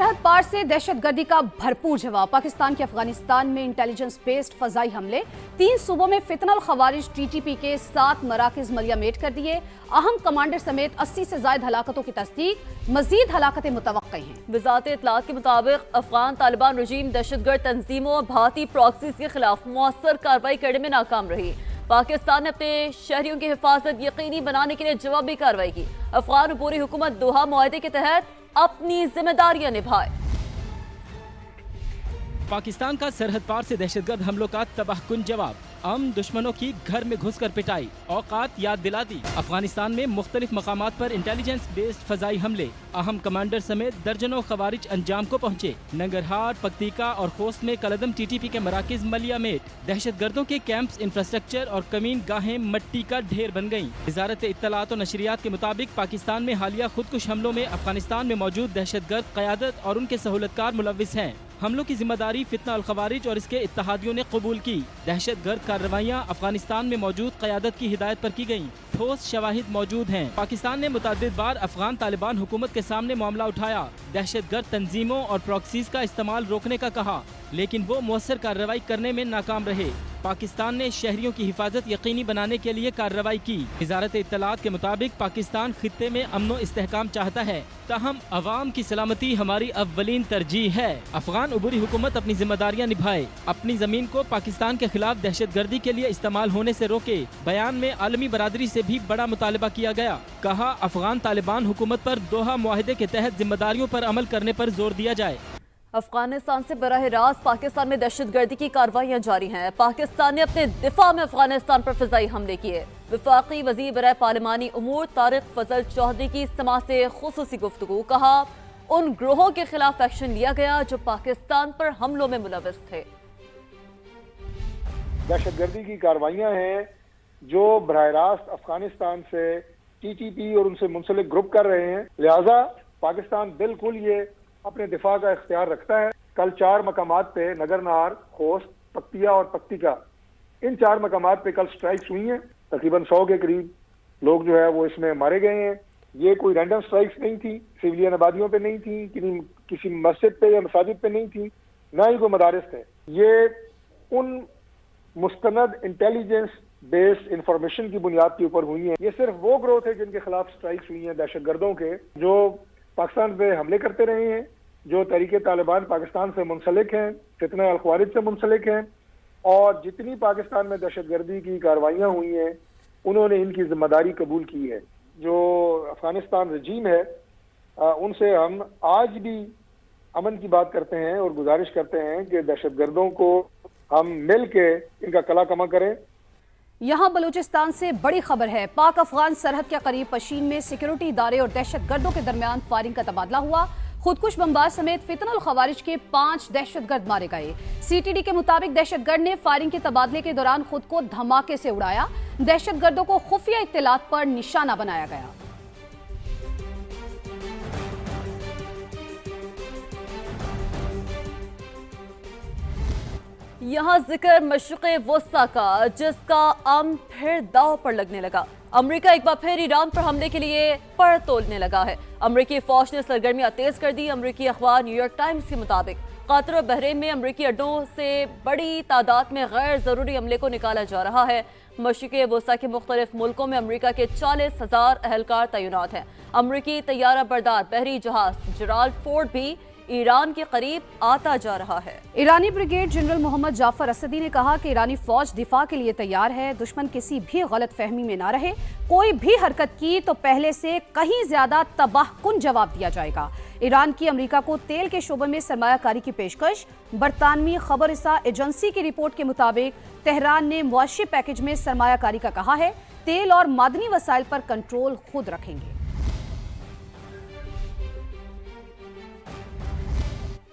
सरहद पार से दहशतगर्दी का भरपूर जवाब। पाकिस्तान के अफगानिस्तान में इंटेलिजेंस बेस्ड फजाई हमले, 3 सूबों में फितनल खवारिज टीटीपी के 7 मराकिज मलियामेट कर दिए। अहम कमांडर समेत 80 से ज्यादा हलाकतों की तस्दीक, मजीद हलाकतें मुतवक्की हैं। वजारत इत्तलात के मुताबिक अफगान तालिबान रजीम दहशतगर्द तंजीमों और भारतीय प्रॉक्सीज के खिलाफ मौसर कार्रवाई करने में नाकाम रही। पाकिस्तान ने अपने शहरियों की हिफाजत यकीनी बनाने के लिए जवाबी कार्रवाई की। अफगान अबूरी हुकूमत दोहा मुआहदे के तहत अपनी जिम्मेदारियां निभाए। पाकिस्तान का सरहद पार से दहशतगर्द हमलों का तबाहकुन जवाब, अमन दुश्मनों की घर में घुसकर पिटाई, औकात याद दिला दी। अफगानिस्तान में मुख्तलिफ मकामात पर इंटेलिजेंस बेस्ड फजाई हमले, अहम कमांडर समेत दर्जनों खवारिज अंजाम को पहुंचे। नंगरहार, पक्तिका और खोस्त में कलदम टीटीपी के मराकिज मलियामेट, दहशतगर्दों के कैंप्स, इंफ्रास्ट्रक्चर और कमीन गाहें मिट्टी का ढेर बन गयी। वजारत इत्तलात और नशरियात के मुताबिक पाकिस्तान में हालिया खुदकुश हमलों में अफगानिस्तान में मौजूद दहशतगर्द क़यादत और उनके सहूलतकार मुलव्विस हैं। हमलों की जिम्मेदारी फितना अल खवारिज और इसके इत्तहादियों ने कबूल की। दहशतगर्द कार्रवाइयाँ अफगानिस्तान में मौजूद क़यादत की हिदायत पर की गयी। ठोस शवाहिद मौजूद हैं। पाकिस्तान ने मुतअद्दिद बार अफगान तालिबान हुकूमत के सामने मामला उठाया, दहशतगर्द तंजीमों और प्रॉक्सीज का इस्तेमाल रोकने का कहा, लेकिन वो मौसर कार्रवाई करने में नाकाम रहे। पाकिस्तान ने शहरियों की हिफाजत यकीनी बनाने के लिए कार्रवाई की। वजारत इत्तलात के मुताबिक पाकिस्तान खित्ते में अमन इस्तेहकाम चाहता है, ताहम अवाम की सलामती हमारी अव्वलीन तरजीह है। अफगान अबूरी हुकूमत अपनी जिम्मेदारियां निभाए, अपनी जमीन को पाकिस्तान के खिलाफ दहशतगर्दी के लिए इस्तेमाल होने से रोके। बयान में आलमी बरादरी से भी बड़ा मुतालबा किया गया। कहा, अफगान तालिबान हुकूमत पर दोहा मुआहदे के तहत जिम्मेदारियों पर अमल करने पर जोर दिया जाए। अफगानिस्तान से बराह रास्त पाकिस्तान में दहशतगर्दी की कार्रवाइयां जारी हैं। पाकिस्तान ने अपने दिफा में अफगानिस्तान पर फिजाई हमले किए। वफाकी वज़ीर बराह पार्लिमानी उमूर तारिक फजल चौधरी की इस्तिमा से खुसूसी गुफ्तगू, कहा उन ग्रोहों के खिलाफ एक्शन लिया गया जो पाकिस्तान पर हमलों में मुलव्विस थे। दहशतगर्दी की कार्रवाइयां हैं जो बराह रास्त अफगानिस्तान से टीटीपी और उनसे मुंसलिक ग्रुप कर रहे हैं, लिहाजा पाकिस्तान बिल्कुल ये अपने दिफा का इख्तियार रखता है। कल 4 मकामात पे नगरनार, खोस्त, पक्तिया और पक्तिका, इन 4 मकामात पे कल स्ट्राइक्स हुई हैं। तकरीबन 100 के करीब लोग जो है वो इसमें मारे गए हैं। ये कोई रैंडम स्ट्राइक्स नहीं थी, सिविलियन आबादियों पे नहीं थी, किसी मस्जिद पे या मसाजिद पे नहीं थी, ना ही कोई मदारिस थे। ये उन मुस्तनद इंटेलिजेंस बेस्ड इंफॉर्मेशन की बुनियाद के ऊपर हुई है। ये सिर्फ वो ग्रोथ है जिनके खिलाफ स्ट्राइक्स हुई हैं, दहशतगर्दों के, जो पाकिस्तान पे हमले करते रहे हैं, जो तहरीके तालिबान पाकिस्तान से मुंसलिक हैं, फितना अल खवारिज से मुंसलिक हैं, और जितनी पाकिस्तान में दहशतगर्दी की कार्रवाइयाँ हुई हैं उन्होंने इनकी जिम्मेदारी कबूल की है। जो अफगानिस्तान रजीम है उनसे हम आज भी अमन की बात करते हैं और गुजारिश करते हैं कि दहशतगर्दों को हम मिल के इनका कला कमा करें। यहाँ बलूचिस्तान से बड़ी खबर है। पाक अफगान सरहद के करीब पशीन में सिक्योरिटी इदारे और दहशतगर्दों के दरमियान फायरिंग का तबादला हुआ। खुदकुश बमबाज समेत फितनुल खवारिज के 5 दहशतगर्द मारे गए। सीटीडी के मुताबिक दहशतगर्द ने फायरिंग के तबादले के दौरान खुद को धमाके से उड़ाया। दहशतगर्दों को खुफिया इत्तलात पर निशाना बनाया गया। यहाँ जिक्र मशरिक़ वस्ता का, जिसका अमन फिर दांव पर लगने लगा। अमेरिका एक बार फिर ईरान पर हमले के लिए पर तोलने लगा है। अमेरिकी फौज ने सरगर्मियां तेज कर दी। अमेरिकी अखबार न्यूयॉर्क टाइम्स के मुताबिक कतर और बहरीन में अमेरिकी अड्डों से बड़ी तादाद में गैर जरूरी अमले को निकाला जा रहा है। मशरिक़ वस्ता के मुख्तलिफ मुल्कों में अमेरिका के 40,000 अहलकार तैनात हैं। अमेरिकी तैयारा बरदार बहरी जहाज जेराल्ड फोर्ड भी ईरान के करीब आता जा रहा है। ईरानी ब्रिगेड जनरल मोहम्मद जाफर असदी ने कहा कि ईरानी फौज दिफा के लिए तैयार है। दुश्मन किसी भी गलत फहमी में ना रहे, कोई भी हरकत की तो पहले से कहीं ज्यादा तबाहकुन जवाब दिया जाएगा। ईरान की अमेरिका को तेल के शोबे में सरमायाकारी की पेशकश। बरतानवी खबररसा एजेंसी की रिपोर्ट के मुताबिक तेहरान ने मुआशी पैकेज में सरमायाकारी का कहा है। तेल और मादनी वसाइल पर कंट्रोल खुद रखेंगे।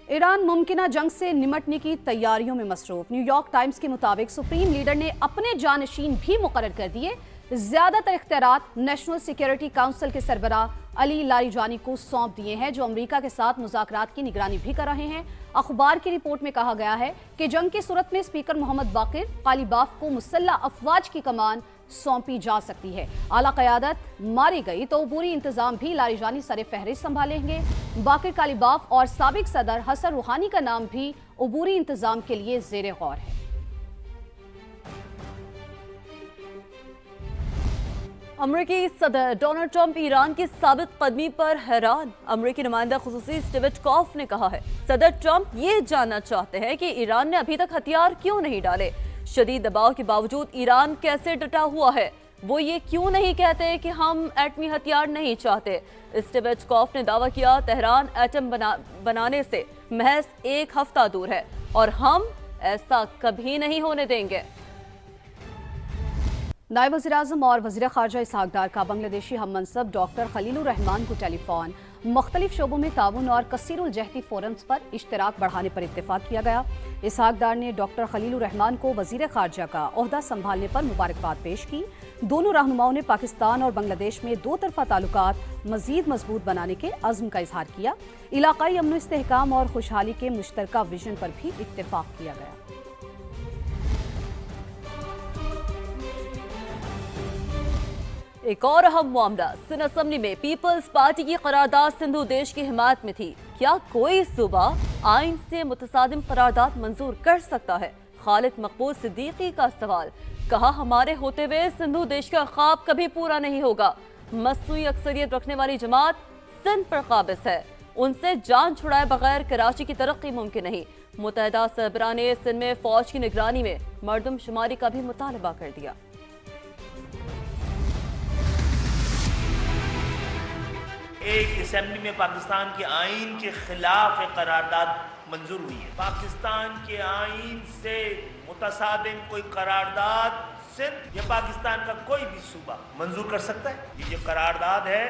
ईरान मुमकिना जंग से निमटने की तैयारियों में मसरूफ। न्यूयॉर्क टाइम्स के मुताबिक सुप्रीम लीडर ने अपने जानशीन भी मुकर्रर कर दिए। ज्यादातर इख्तियारात नेशनल सिक्योरिटी काउंसिल के सरबराह अली लारिजानी को सौंप दिए हैं, जो अमेरिका के साथ मुज़ाकरात की निगरानी भी कर रहे हैं। अखबार की रिपोर्ट में कहा गया है कि जंग की सूरत में स्पीकर मोहम्मद बाकिर कालिबाफ को मुसल्लह अफवाज की कमान सौंपी जा सकती है। आला क़यादत मारी गई तो अबूरी इंतजाम भी लारिजानी सरे फहरिस्त संभालेंगे। बाकिर कालीबाफ और साबिक सदर हसन रूहानी का नाम भी अबूरी इंतजाम के लिए ज़ेरे गौर है। अमरीकी सदर डोनाल्ड ट्रंप ईरान की साबित कदमी पर हैरान। अमरीकी नुमाइंदा खुसूसी स्टीव विटकॉफ ने कहा है, सदर ट्रंप ये जानना चाहते हैं कि ईरान ने अभी तक हथियार क्यों नहीं डाले। शदीद दबाव के बावजूद ईरान कैसे डटा हुआ है। वो ये क्यों नहीं कहते कि हम एटमी हथियार नहीं चाहते। स्टीव विटकॉफ ने दावा किया, तेहरान एटम बनाने से महज 1 हफ्ता दूर है और हम ऐसा कभी नहीं होने देंगे। नायब वज़ीर-ए-आज़म और वज़ीर ख़ारजा इसहाक़ डार का बांग्लादेशी हम मनसब डॉक्टर खलीलुर रहमान को टेलीफोन मुख्तलिफ शोबों में ताउन और कसीरुल जहदी फोरम्स पर इश्तराक बढ़ाने पर इत्तेफाक किया गया। इसहाक़ डार ने डॉक्टर खलीलुर रहमान को वज़ीर ख़ारजा का ओहदा संभालने पर मुबारकबाद पेश की। दोनों रहनुमाओं ने पाकिस्तान और बांग्लादेश में 2 तरफ़ा ताल्लुकात मज़ीद मजबूत बनाने के अज़्म का इजहार किया। इलाक़ाई अमन व इस्तेहकाम और खुशहाली के मुश्तरका विजन पर भी इत्तेफाक किया गया। एक और अहम मामला, सिंध असेंबली में पीपल्स पार्टी की करारदाद सिंधु देश की हिमायत में थी। क्या कोई सूबा आइन से मुतसादिम करारदाद मंजूर कर सकता है? खालिद मकबूल सिद्दीकी का सवाल। कहा, हमारे होते हुए सिंधु देश का ख्वाब कभी पूरा नहीं होगा। मसनूई अक्सरियत रखने वाली जमात सिंध पर काबिज है। उनसे जान छुड़ाए बगैर कराची की तरक्की मुमकिन नहीं। मुत्तहिदा सरबराह ने सिंध में फौज की निगरानी में मर्दमशुमारी का भी मुतालबा कर दिया। एक असेंबली में पाकिस्तान के आइन के खिलाफ एक करारदाद मंजूर हुई है। पाकिस्तान के आइन से मुतसादिम कोई करारदाद सिंध या पाकिस्तान का कोई भी सूबा मंजूर कर सकता है। ये जो करारदाद है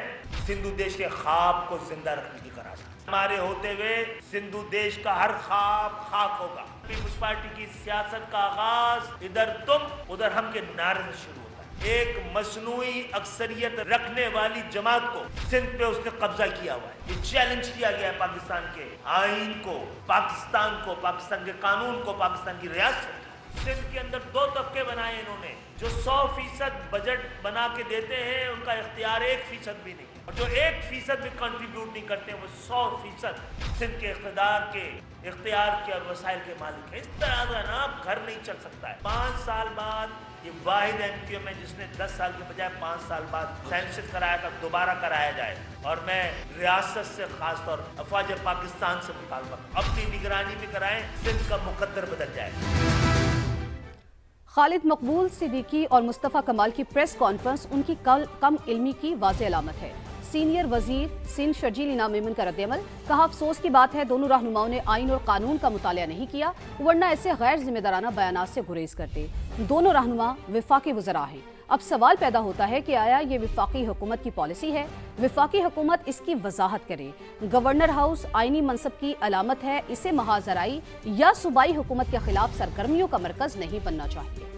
सिंधु देश के ख्वाब को जिंदा रखने की करारदाद। हमारे होते हुए सिंधु देश का हर ख्वाब खाक होगा। पीपल्स पार्टी की सियासत का आगाज इधर तुम उधर हम के नारे से शुरू होता है। एक मसनूई अक्सरियत रखने वाली जमात को सिंध पे उसने कब्जा किया हुआ है। ये चैलेंज किया गया है पाकिस्तान के आइन को, पाकिस्तान के कानून को, पाकिस्तान की रियासत। सिंध के अंदर 2 तबके बनाए इन्होंने। जो 100% बजट बना के देते हैं उनका इख्तियार 1% भी नहीं, और जो 1% भी कंट्रीब्यूट नहीं करते वो 100% सिंध के इख्तियार के और वसाइल के मालिक है। इस तरह का ना घर नहीं चल सकता है। 5 साल बाद ये वाहिद एमक्यूएम है जिसने 10 साल के बजाय 5 साल बाद सेंसस कराया था, दोबारा कराया जाए। और मैं रियासत से खास तौर अफवाज पाकिस्तान से मुतालबा अपनी निगरानी में कराएं, सिंध का मुकद्दर बदल जाए। खालिद मकबूल सिद्दीकी और मुस्तफ़ा कमाल की प्रेस कॉन्फ्रेंस उनकी कम इल्मी की वाज़ेह अलामत है। सीनियर वजीर सिंध शर्जील इनाम मेमन का रद्द-ए-अमल। कहा, अफसोस की बात है दोनों रहनुमाओं ने आइन और कानून का मुतालिया नहीं किया, वरना ऐसे गैर जिम्मेदाराना बयानात से गुरेज करते। दोनों रहनुमा विफाकी वज़रा हैं। अब सवाल पैदा होता है कि आया ये विफाकी हुकूमत की पॉलिसी है? विफाकी हुकूमत इसकी वजाहत करे। गवर्नर हाउस आइनी मनसब की अलामत है, इसे महाजराई या सूबाई हुकूमत के खिलाफ सरगर्मियों का मरकज नहीं बनना चाहिए।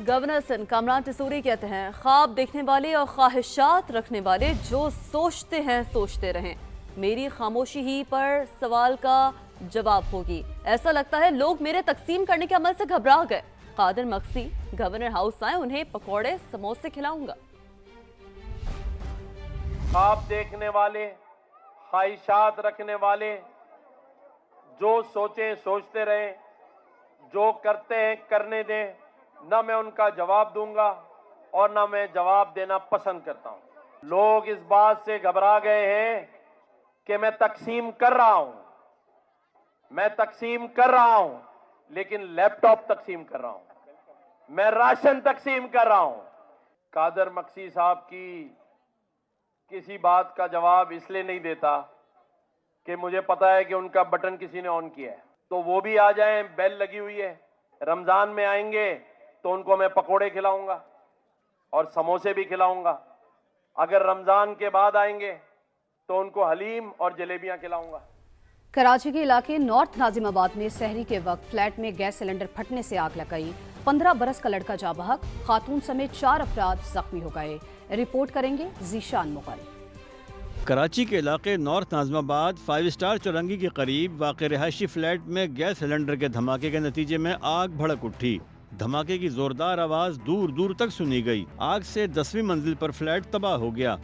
गवर्नर सिंध कामरान टिसूरी कहते हैं, ख्वाब देखने वाले और ख्वाहिशात रखने वाले जो सोचते हैं सोचते रहें। मेरी खामोशी ही पर सवाल का जवाब होगी। ऐसा लगता है लोग मेरे तकसीम करने के अमल से घबरा गए। कादिर मक्सी गवर्नर हाउस आए, उन्हें पकौड़े समोसे खिलाऊंगा। ख्वाब देखने वाले, ख्वाहिशात रखने वाले जो सोचें सोचते रहें, जो करते हैं करने दें। न मैं उनका जवाब दूंगा और न मैं जवाब देना पसंद करता हूं। लोग इस बात से घबरा गए हैं कि मैं तकसीम कर रहा हूं, लेकिन लैपटॉप तकसीम कर रहा हूं, मैं राशन तकसीम कर रहा हूं। कादर मक्सी साहब की किसी बात का जवाब इसलिए नहीं देता कि मुझे पता है कि उनका बटन किसी ने ऑन किया है। तो वो भी आ जाएं, बेल लगी हुई है। रमजान में आएंगे तो उनको मैं पकोड़े खिलाऊंगा और समोसे भी खिलाऊंगा। अगर रमजान के बाद आएंगे तो उनको हलीम और जलेबियां खिलाऊंगा। कराची के इलाके नॉर्थ नाजिमाबाद में सहरी के वक्त फ्लैट में गैस सिलेंडर फटने से आग लग गई। 15 बरस का लड़का जाँ बहक, खातून समेत 4 अफराद जख्मी हो गए। रिपोर्ट करेंगे जीशान मुगल। کراچی کے علاقے نارتھ ناظم آباد 5 اسٹار چورنگی کے قریب واقع رہائشی فلیٹ میں گیس سلنڈر کے دھماکے کے نتیجے میں آگ بھڑک اٹھی۔ دھماکے کی زوردار آواز دور دور تک سنی گئی۔ آگ سے 10ویں منزل پر فلیٹ تباہ ہو گیا۔